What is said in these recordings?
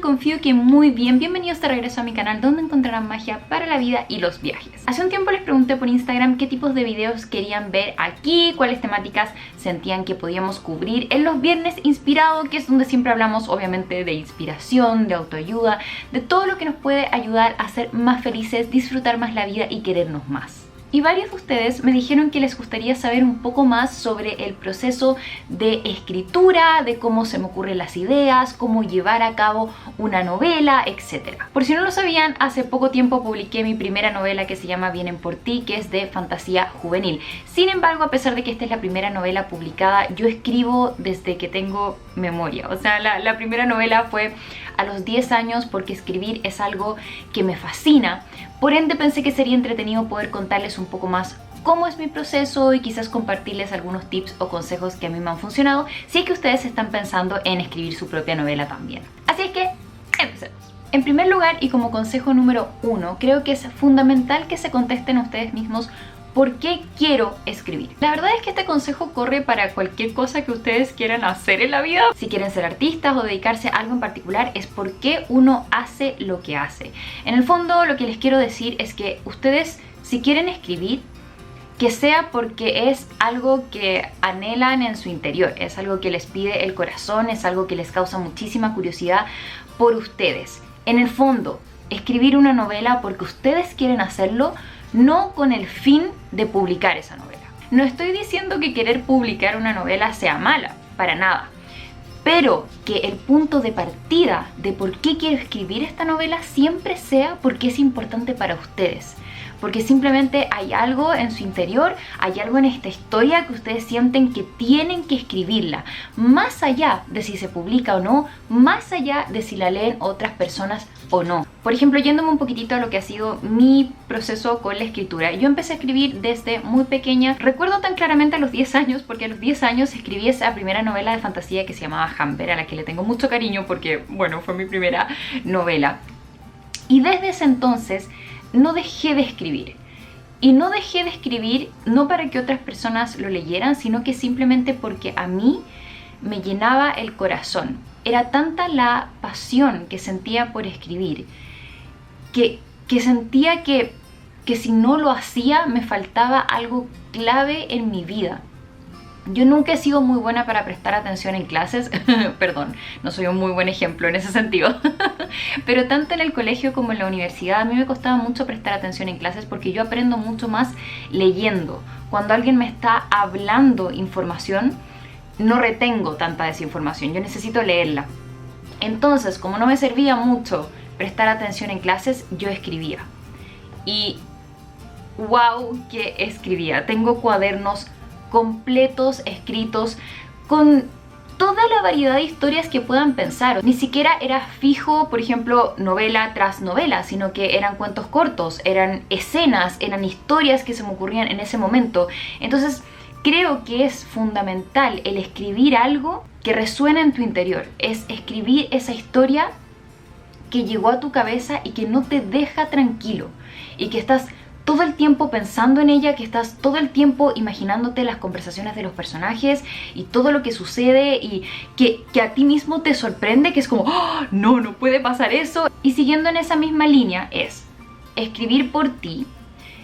confío que muy bien. Bienvenidos de regreso a mi canal donde encontrarán magia para la vida y los viajes. Hace un tiempo les pregunté por Instagram qué tipos de videos querían ver aquí, cuáles temáticas sentían que podíamos cubrir en los viernes inspirado, que es donde siempre hablamos obviamente de inspiración, de autoayuda, de todo lo que nos puede ayudar a ser más felices, disfrutar más la vida y querernos más. Y varios de ustedes me dijeron que les gustaría saber un poco más sobre el proceso de escritura, de cómo se me ocurren las ideas, cómo llevar a cabo una novela, etc. Por si no lo sabían, hace poco tiempo publiqué mi primera novela que se llama Vienen por ti, que es de fantasía juvenil. Sin embargo, a pesar de que esta es la primera novela publicada, yo escribo desde que tengo memoria. O sea, la primera novela fue a los 10 años porque escribir es algo que me fascina. Por ende pensé que sería entretenido poder contarles un poco más cómo es mi proceso y quizás compartirles algunos tips o consejos que a mí me han funcionado si es que ustedes están pensando en escribir su propia novela también. Así es que, empecemos. En primer lugar, y como consejo número 1, creo que es fundamental que se contesten a ustedes mismos ¿por qué quiero escribir? La verdad es que este consejo corre para cualquier cosa que ustedes quieran hacer en la vida. Si quieren ser artistas o dedicarse a algo en particular, es por qué uno hace lo que hace. En el fondo, lo que les quiero decir es que ustedes, si quieren escribir, que sea porque es algo que anhelan en su interior, es algo que les pide el corazón, es algo que les causa muchísima curiosidad por ustedes. En el fondo, escribir una novela porque ustedes quieren hacerlo, no con el fin de publicar esa novela. No estoy diciendo que querer publicar una novela sea mala, para nada. Pero que el punto de partida de por qué quiero escribir esta novela siempre sea porque es importante para ustedes. Porque simplemente hay algo en su interior, hay algo en esta historia que ustedes sienten que tienen que escribirla. Más allá de si se publica o no, más allá de si la leen otras personas o no. Por ejemplo, yéndome un poquitito a lo que ha sido mi proceso con la escritura. Yo empecé a escribir desde muy pequeña. Recuerdo tan claramente a los 10 años, porque a los 10 años escribí esa primera novela de fantasía que se llamaba Hamber, a la que le tengo mucho cariño porque, bueno, fue mi primera novela. Y desde ese entonces no dejé de escribir. Y no dejé de escribir no para que otras personas lo leyeran, sino que simplemente porque a mí me llenaba el corazón. Era tanta la pasión que sentía por escribir que sentía que si no lo hacía me faltaba algo clave en mi vida. Yo nunca he sido muy buena para prestar atención en clases, perdón, no soy un muy buen ejemplo en ese sentido, pero tanto en el colegio como en la universidad a mí me costaba mucho prestar atención en clases porque yo aprendo mucho más leyendo. Cuando alguien me está hablando información, no retengo tanta desinformación, yo necesito leerla. Entonces, como no me servía mucho prestar atención en clases, yo escribía. Y wow, que escribía. Tengo cuadernos completos escritos con toda la variedad de historias que puedan pensar. Ni siquiera era fijo, por ejemplo, novela tras novela, sino que eran cuentos cortos, eran escenas, eran historias que se me ocurrían en ese momento. Entonces, creo que es fundamental el escribir algo que resuena en tu interior. Es escribir esa historia que llegó a tu cabeza y que no te deja tranquilo y que estás todo el tiempo pensando en ella, que estás todo el tiempo imaginándote las conversaciones de los personajes y todo lo que sucede y que a ti mismo te sorprende, que es como, ¡oh, no puede pasar eso! Y siguiendo en esa misma línea es escribir por ti.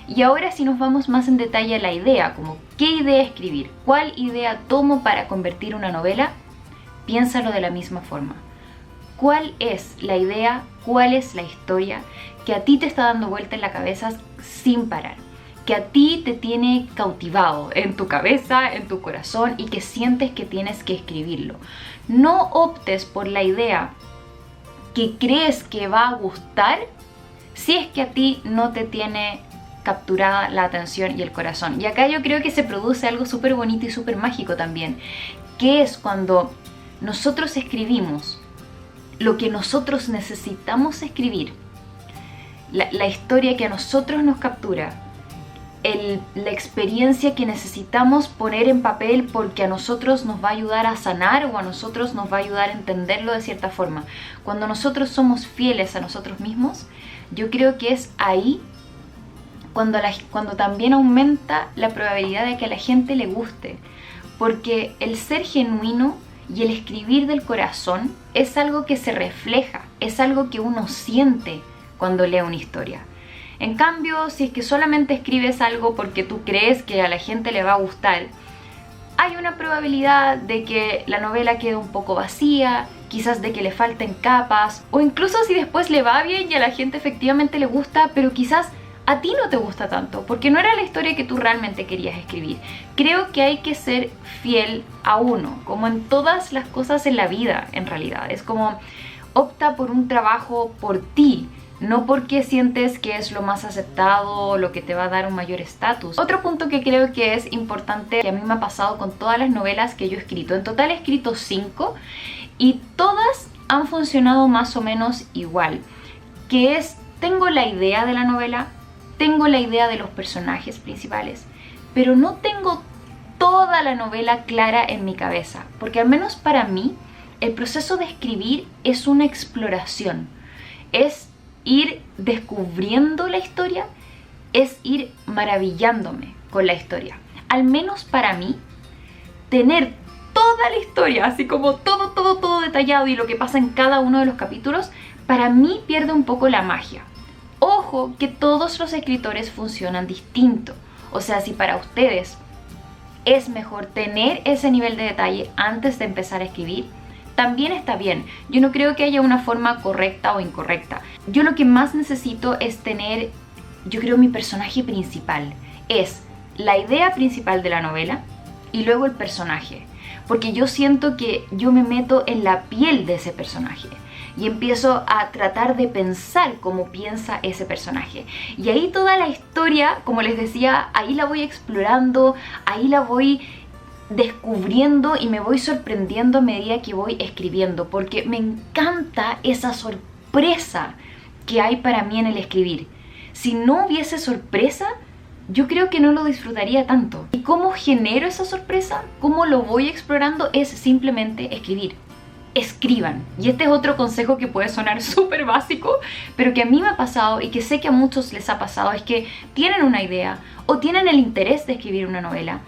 Y ahora si nos vamos más en detalle a la idea, como ¿qué idea escribir? ¿Cuál idea tomo para convertir una novela? Piénsalo de la misma forma. ¿Cuál es la idea? ¿Cuál es la historia que a ti te está dando vuelta en la cabeza sin parar? Que a ti te tiene cautivado en tu cabeza, en tu corazón y que sientes que tienes que escribirlo. No optes por la idea que crees que va a gustar si es que a ti no te tiene capturada la atención y el corazón. Y acá yo creo que se produce algo súper bonito y súper mágico también, que es cuando nosotros escribimos lo que nosotros necesitamos escribir, la historia que a nosotros nos captura, la experiencia que necesitamos poner en papel porque a nosotros nos va a ayudar a sanar o a nosotros nos va a ayudar a entenderlo de cierta forma. Cuando nosotros somos fieles a nosotros mismos, yo creo que es ahí cuando también aumenta la probabilidad de que a la gente le guste, porque el ser genuino Y el escribir del corazón es algo que se refleja, es algo que uno siente cuando lee una historia. En cambio, si es que solamente escribes algo porque tú crees que a la gente le va a gustar, hay una probabilidad de que la novela quede un poco vacía, quizás de que le falten capas, o incluso si después le va bien y a la gente efectivamente le gusta, pero quizás a ti no te gusta tanto, porque no era la historia que tú realmente querías escribir. Creo que hay que ser fiel a uno, como en todas las cosas en la vida, en realidad. Es como, opta por un trabajo por ti, no porque sientes que es lo más aceptado, lo que te va a dar un mayor estatus. Otro punto que creo que es importante, que a mí me ha pasado con todas las novelas que yo he escrito, en total he escrito 5 y todas han funcionado más o menos igual, que es, tengo la idea de la novela, tengo la idea de los personajes principales, pero no tengo toda la novela clara en mi cabeza, porque al menos para mí el proceso de escribir es una exploración, es ir descubriendo la historia, es ir maravillándome con la historia. Al menos para mí, tener toda la historia, así como todo detallado y lo que pasa en cada uno de los capítulos, para mí pierde un poco la magia. Ojo que todos los escritores funcionan distinto. O sea, si para ustedes es mejor tener ese nivel de detalle antes de empezar a escribir, también está bien. Yo no creo que haya una forma correcta o incorrecta. Yo lo que más necesito es tener, yo creo, mi personaje principal. Es la idea principal de la novela y luego el personaje. Porque yo siento que yo me meto en la piel de ese personaje y empiezo a tratar de pensar cómo piensa ese personaje. Y ahí toda la historia, como les decía, ahí la voy explorando, ahí la voy descubriendo y me voy sorprendiendo a medida que voy escribiendo, porque me encanta esa sorpresa que hay para mí en el escribir. Si no hubiese sorpresa, yo creo que no lo disfrutaría tanto. ¿Y cómo genero esa sorpresa? ¿Cómo lo voy explorando? Es simplemente escribir. Escriban. Y este es otro consejo que puede sonar súper básico, pero que a mí me ha pasado y que sé que a muchos les ha pasado, es que tienen una idea o tienen el interés de escribir una novela,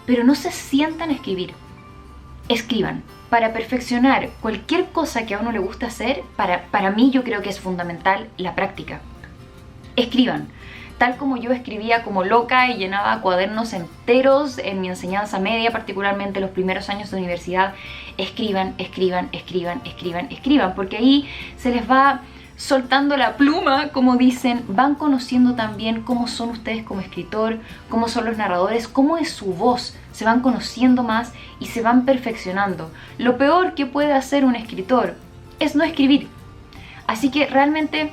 pero no se sientan a escribir. Escriban. Para perfeccionar cualquier cosa que a uno le gusta hacer, para mí yo creo que es fundamental la práctica. Escriban. Tal como yo escribía como loca y llenaba cuadernos enteros en mi enseñanza media, particularmente los primeros años de universidad, escriban, porque ahí se les va soltando la pluma, como dicen, van conociendo también cómo son ustedes como escritor, cómo son los narradores, cómo es su voz, se van conociendo más y se van perfeccionando. Lo peor que puede hacer un escritor es no escribir. Así que realmente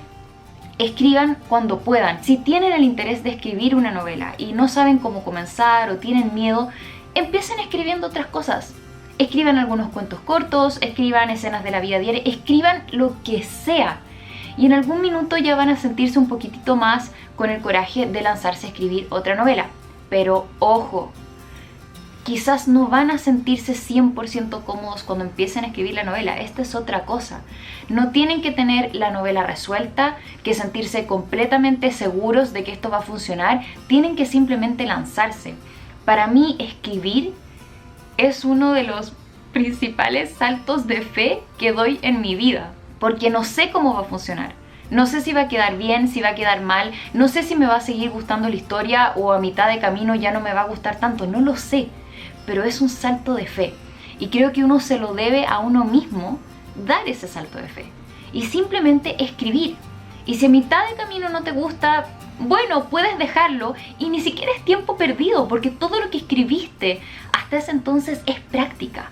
escriban cuando puedan. Si tienen el interés de escribir una novela y no saben cómo comenzar o tienen miedo, empiecen escribiendo otras cosas. Escriban algunos cuentos cortos, escriban escenas de la vida diaria, escriban lo que sea. Y en algún minuto ya van a sentirse un poquitito más con el coraje de lanzarse a escribir otra novela. Pero ojo, quizás no van a sentirse 100% cómodos cuando empiecen a escribir la novela. Esta es otra cosa. No tienen que tener la novela resuelta, que sentirse completamente seguros de que esto va a funcionar. Tienen que simplemente lanzarse. Para mí, escribir es uno de los principales saltos de fe que doy en mi vida, porque no sé cómo va a funcionar. No sé si va a quedar bien, si va a quedar mal, no sé si me va a seguir gustando la historia o a mitad de camino ya no me va a gustar tanto, no lo sé. Pero es un salto de fe y creo que uno se lo debe a uno mismo dar ese salto de fe y simplemente escribir. Y si a mitad de camino no te gusta, bueno, puedes dejarlo y ni siquiera es tiempo perdido, porque todo lo que escribiste hasta ese entonces es práctica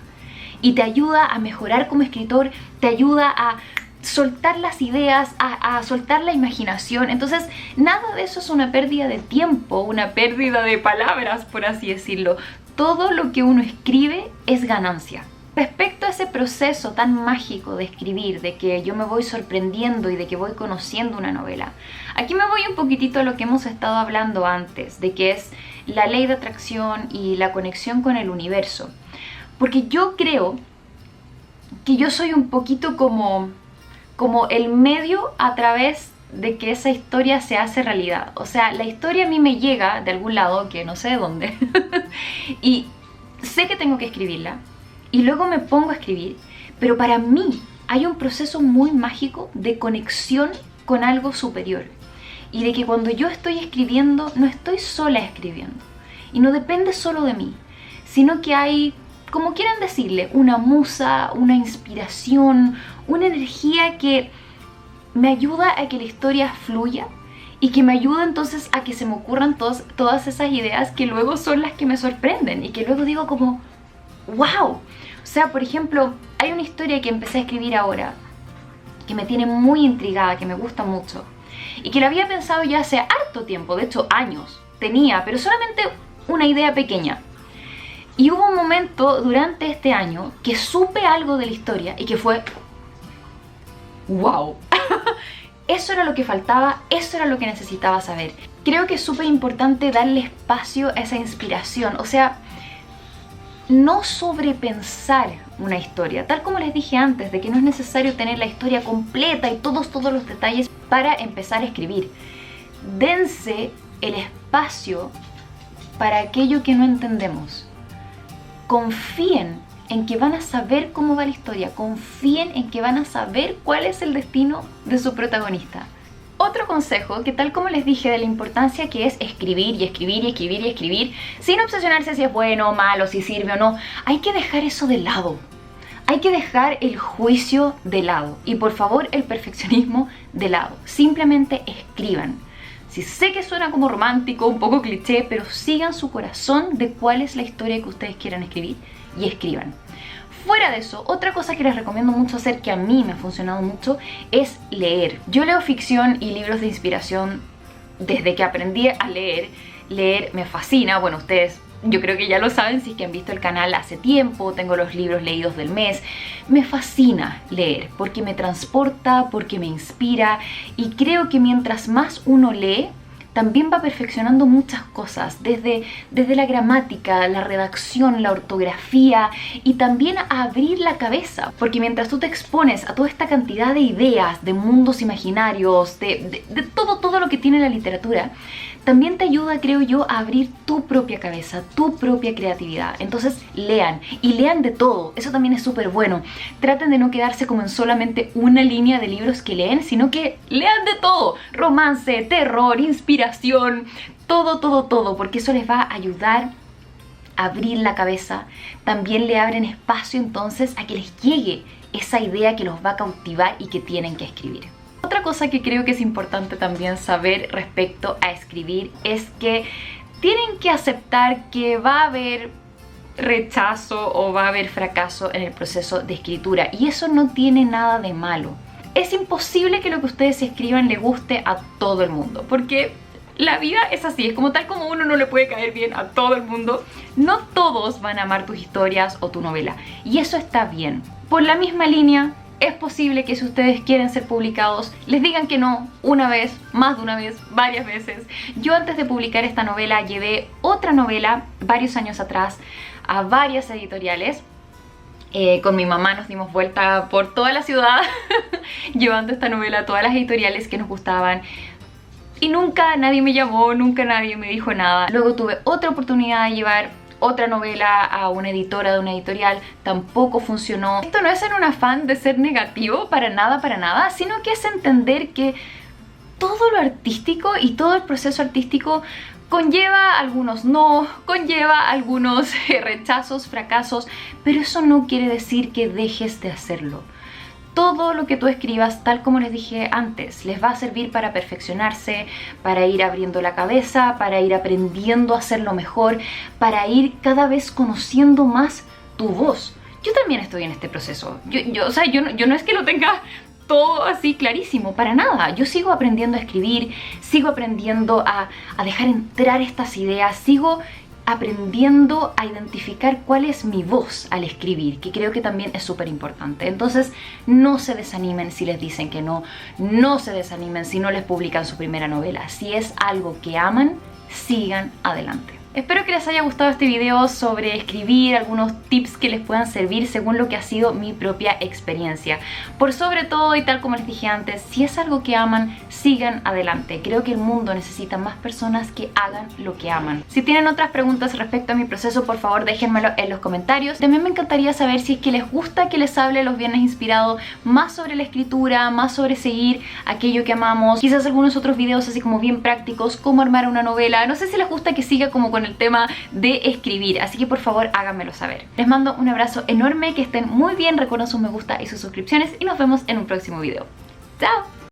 y te ayuda a mejorar como escritor, te ayuda a soltar las ideas, a soltar la imaginación. Entonces nada de eso es una pérdida de tiempo, una pérdida de palabras, por así decirlo. Todo lo que uno escribe es ganancia. Respecto a ese proceso tan mágico de escribir, de que yo me voy sorprendiendo y de que voy conociendo una novela, aquí me voy un poquitito a lo que hemos estado hablando antes, de que es la ley de atracción y la conexión con el universo. Porque yo creo que yo soy un poquito como el medio a través de que esa historia se hace realidad. O sea, la historia a mí me llega de algún lado, que no sé de dónde, y sé que tengo que escribirla, y luego me pongo a escribir, pero para mí hay un proceso muy mágico de conexión con algo superior y de que cuando yo estoy escribiendo no estoy sola escribiendo y no depende solo de mí, sino que hay, como quieran decirle, una musa, una inspiración, una energía que me ayuda a que la historia fluya y que me ayuda entonces a que se me ocurran todas esas ideas que luego son las que me sorprenden y que luego digo como ¡wow! O sea, por ejemplo, hay una historia que empecé a escribir ahora que me tiene muy intrigada, que me gusta mucho y que la había pensado ya hace harto tiempo, de hecho años tenía, pero solamente una idea pequeña. Y hubo un momento durante este año que supe algo de la historia y que fue ¡wow! Eso era lo que faltaba, eso era lo que necesitaba saber. Creo que es súper importante darle espacio a esa inspiración, o sea, no sobrepensar una historia, tal como les dije antes, de que no es necesario tener la historia completa y todos los detalles para empezar a escribir. Dense el espacio para aquello que no entendemos. Confíen en que van a saber cómo va la historia, confíen en que van a saber cuál es el destino de su protagonista. Otro consejo, que tal como les dije de la importancia que es escribir y escribir y escribir y escribir, sin obsesionarse si es bueno o malo, si sirve o no, hay que dejar eso de lado. Hay que dejar el juicio de lado y por favor el perfeccionismo de lado. Simplemente escriban. Si sé que suena como romántico, un poco cliché, pero sigan su corazón de cuál es la historia que ustedes quieran escribir y escriban. Fuera de eso, otra cosa que les recomiendo mucho hacer, que a mí me ha funcionado mucho, es leer. Yo leo ficción y libros de inspiración desde que aprendí a leer. Leer me fascina, bueno, ustedes yo creo que ya lo saben si es que han visto el canal hace tiempo, tengo los libros leídos del mes. Me fascina leer porque me transporta, porque me inspira y creo que mientras más uno lee, también va perfeccionando muchas cosas, desde la gramática, la redacción, la ortografía y también a abrir la cabeza, porque mientras tú te expones a toda esta cantidad de ideas, de mundos imaginarios, de todo lo que tiene la literatura, también te ayuda, creo yo, a abrir tu propia cabeza, tu propia creatividad. Entonces lean, y lean de todo, eso también es súper bueno. Traten de no quedarse como en solamente una línea de libros que leen, sino que lean de todo, romance, terror, inspiración, todo, porque eso les va a ayudar a abrir la cabeza. También le abren espacio entonces a que les llegue esa idea que los va a cautivar y que tienen que escribir. Otra cosa que creo que es importante también saber respecto a escribir es que tienen que aceptar que va a haber rechazo o va a haber fracaso en el proceso de escritura y eso no tiene nada de malo. Es imposible que lo que ustedes escriban le guste a todo el mundo, porque la vida es así, es como tal como uno no le puede caer bien a todo el mundo, no todos van a amar tus historias o tu novela y eso está bien. Por la misma línea, es posible que si ustedes quieren ser publicados, les digan que no una vez, más de una vez, varias veces. Yo antes de publicar esta novela llevé otra novela varios años atrás a varias editoriales. Con mi mamá nos dimos vuelta por toda la ciudad llevando esta novela a todas las editoriales que nos gustaban. Y nunca nadie me llamó, nunca nadie me dijo nada. Luego tuve otra oportunidad de llevar otra novela a una editora de una editorial, tampoco funcionó. Esto no es ser un afán de ser negativo, para nada, sino que es entender que todo lo artístico y todo el proceso artístico conlleva algunos no, conlleva algunos rechazos, fracasos, pero eso no quiere decir que dejes de hacerlo. Todo lo que tú escribas, tal como les dije antes, les va a servir para perfeccionarse, para ir abriendo la cabeza, para ir aprendiendo a hacerlo mejor, para ir cada vez conociendo más tu voz. Yo también estoy en este proceso. Yo no es que lo tenga todo así clarísimo, para nada. Yo sigo aprendiendo a escribir, sigo aprendiendo a dejar entrar estas ideas, sigo aprendiendo a identificar cuál es mi voz al escribir, que creo que también es súper importante. Entonces no se desanimen si les dicen que no, no se desanimen si no les publican su primera novela. Si es algo que aman, sigan adelante. Espero que les haya gustado este video sobre escribir, algunos tips que les puedan servir según lo que ha sido mi propia experiencia. Por sobre todo, y tal como les dije antes, si es algo que aman, sigan adelante. Creo que el mundo necesita más personas que hagan lo que aman. Si tienen otras preguntas respecto a mi proceso, por favor déjenmelo en los comentarios. También me encantaría saber si es que les gusta que les hable los viernes inspirado más sobre la escritura, más sobre seguir aquello que amamos. Quizás algunos otros videos así como bien prácticos, cómo armar una novela. No sé si les gusta que siga como con el tema de escribir, así que por favor háganmelo saber. Les mando un abrazo enorme, que estén muy bien, recuerden su me gusta y sus suscripciones y nos vemos en un próximo video. ¡Chao!